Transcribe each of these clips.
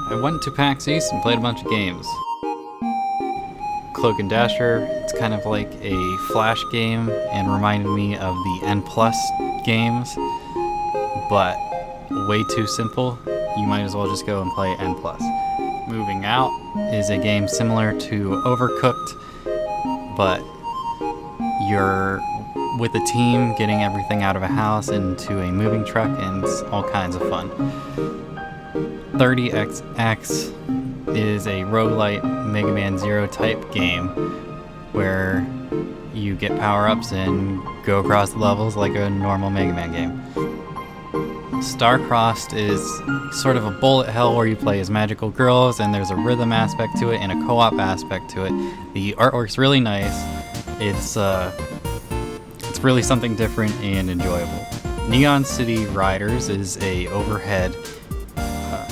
I went to PAX East and played a bunch of games. Cloak and Dasher, it's kind of like a flash game and reminded me of the N+ games, but way too simple. You might as well just go and play N+. Moving Out is a game similar to Overcooked, but you're with a team getting everything out of a house into a moving truck, and it's all kinds of fun. 30XX is a roguelite Mega Man Zero type game where you get power-ups and go across the levels like a normal Mega Man game. Starcrossed is sort of a bullet hell where you play as magical girls, and there's a rhythm aspect to it and a co-op aspect to it. The artwork's really nice. It's really something different and enjoyable. NeonCity Riders is a overhead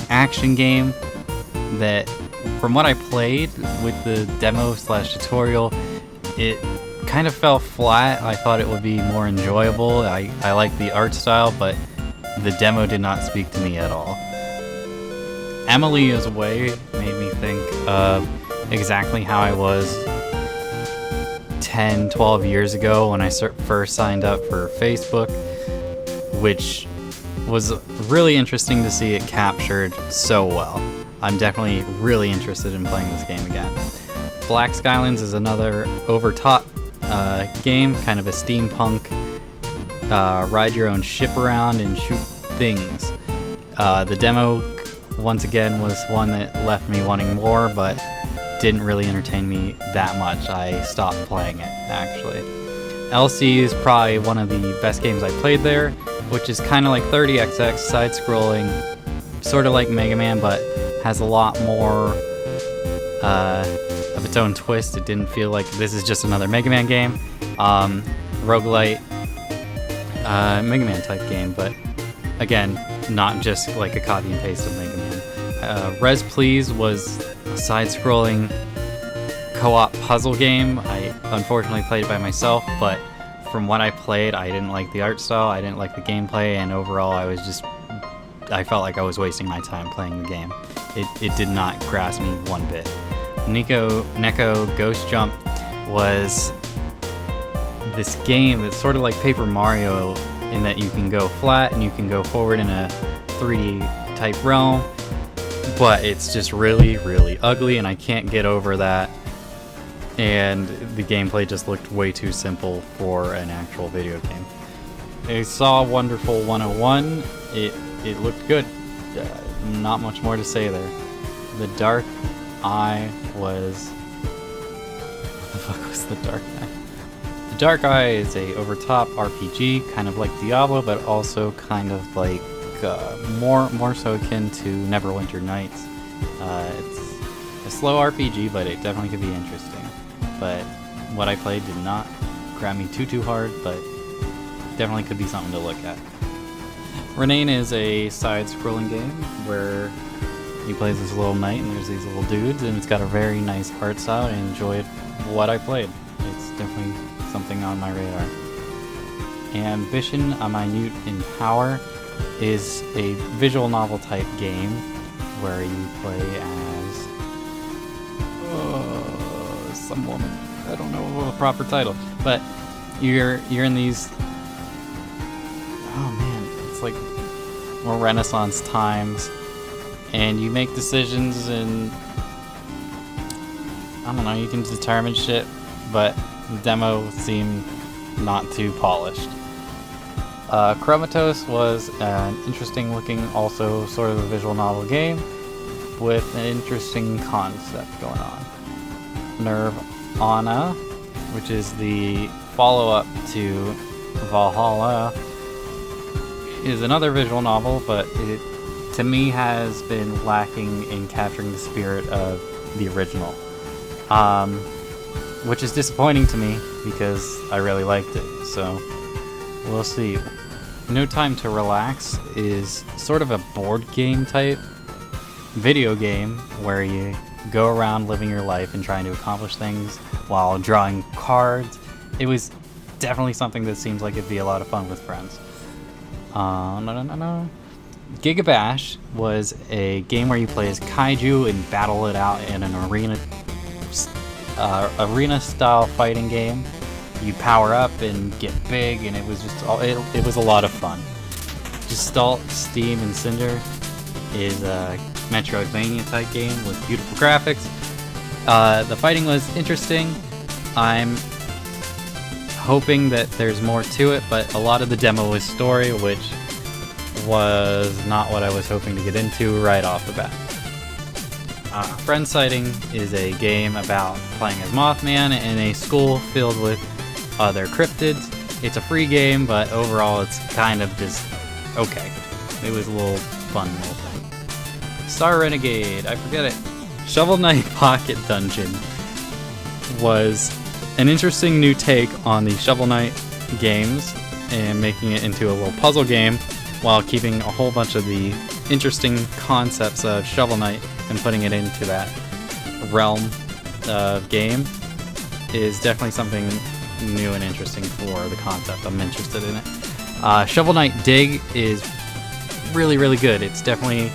action game that, from what I played with the demo/tutorial, it kind of fell flat. I thought it would be more enjoyable. I like the art style, but the demo did not speak to me at all. Emily is Away made me think of exactly how I was 10, 12 years ago when I first signed up for Facebook, which was really interesting to see it captured so well. I'm definitely really interested in playing this game again. SKylands is another over-top game, kind of a steampunk, ride your own ship around and shoot things. The demo, once again, was one that left me wanting more, but didn't really entertain me that much. I stopped playing it, actually. Elsie is probably one of the best games I played there, which is kind of like 30XX, side-scrolling, sort of like Mega Man, but has a lot more of its own twist. It didn't feel like this is just another Mega Man game. Roguelite Mega Man type game, but again, not just like a copy and paste of Mega Man. Rez Plz was a side-scrolling co-op puzzle game. I unfortunately played it by myself, but from what I played, I didn't like the art style, I didn't like the gameplay, and overall I felt like I was wasting my time playing the game. It did not grasp me one bit. Neko Ghost Jump was this game that's sort of like Paper Mario in that you can go flat and you can go forward in a 3D type realm, but it's just really, really ugly, and I can't get over that. And the gameplay just looked way too simple for an actual video game. I saw Wonderful 101. It looked good. Not much more to say there. The Dark Eye was... What the fuck was the Dark Eye? The Dark Eye is a over-top RPG, kind of like Diablo, but also kind of like more so akin to Neverwinter Nights. It's a slow RPG, but it definitely could be interesting. But what I played did not grab me too hard, but definitely could be something to look at. Renaine is a side-scrolling game where you play as this little knight and there's these little dudes, and it's got a very nice art style. I enjoyed what I played. It's definitely something on my radar. Ambition, a Minute in Power is a visual novel type game where you play as some woman. I don't know the proper title, but you're in these. Oh man, it's like more Renaissance times, and you make decisions, and I don't know. You can determine shit, but the demo seemed not too polished. Chromatose was an interesting looking, also sort of a visual novel game with an interesting concept going on. Anna, which is the follow-up to Valhalla, is another visual novel, but it, to me, has been lacking in capturing the spirit of the original. Which is disappointing to me because I really liked it, so we'll see. No Time to Relax is sort of a board game type video game where you go around living your life and trying to accomplish things while drawing cards. It was definitely something that seems like it'd be a lot of fun with friends. Gigabash was a game where you play as kaiju and battle it out in an arena-style fighting game. You power up and get big, and it was just it was a lot of fun. Gestalt, Steam, and Cinder is a Metroidvania type game with beautiful graphics. The fighting was interesting. I'm hoping that there's more to it, but a lot of the demo was story, which was not what I was hoping to get into right off the bat. Friend Sighting is a game about playing as Mothman in a school filled with other cryptids. It's a free game, but overall it's kind of just okay. It was a little fun little thing. Star Renegade, I forget it. Shovel Knight Pocket Dungeon was an interesting new take on the Shovel Knight games and making it into a little puzzle game while keeping a whole bunch of the interesting concepts of Shovel Knight and putting it into that realm of game is definitely something new and interesting for the concept. I'm interested in it. Shovel Knight Dig is really, really good. It's definitely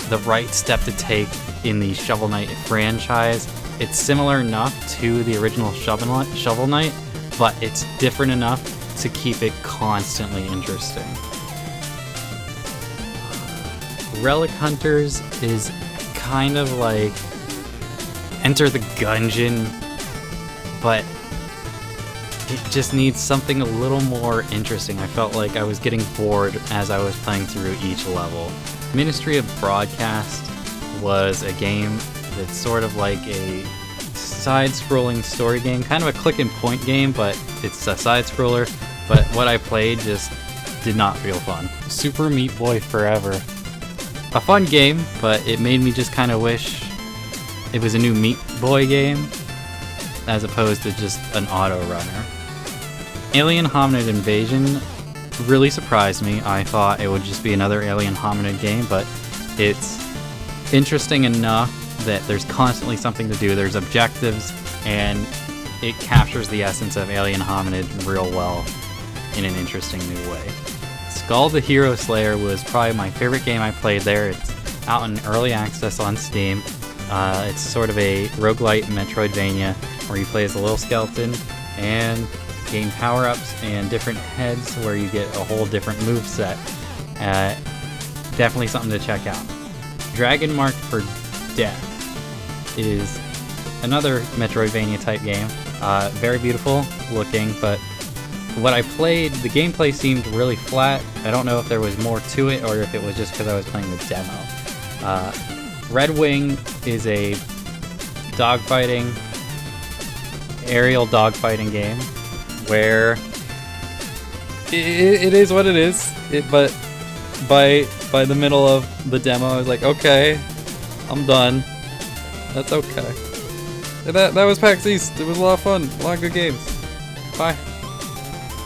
the right step to take in the Shovel Knight franchise. It's similar enough to the original Shovel Knight, but it's different enough to keep it constantly interesting. Relic Hunters is kind of like Enter the Gungeon, but it just needs something a little more interesting. I felt like I was getting bored as I was playing through each level. Ministry of Broadcast was a game that's sort of like a side-scrolling story game, kind of a click-and-point game, but it's a side-scroller. But what I played just did not feel fun. Super Meat Boy Forever. A fun game, but it made me just kind of wish it was a new Meat Boy game as opposed to just an auto runner. Alien Hominid Invasion really surprised me. I thought it would just be another Alien Hominid game, but it's interesting enough that there's constantly something to do. There's objectives, and it captures the essence of Alien Hominid real well in an interesting new way. Skul the Hero Slayer was probably my favorite game I played there. It's out in early access on Steam. It's sort of a roguelite Metroidvania where you play as a little skeleton and gain power-ups and different heads where you get a whole different moveset. Definitely something to check out. Dragon Marked for Death is another Metroidvania type game. Very beautiful looking, but what I played, the gameplay seemed really flat. I don't know if there was more to it or if it was just because I was playing the demo. Red Wing is a dogfighting, aerial dogfighting game where it is what it is. But by the middle of the demo, I was like, okay, I'm done. That's okay. That was PAX East. It was a lot of fun. A lot of good games. Bye.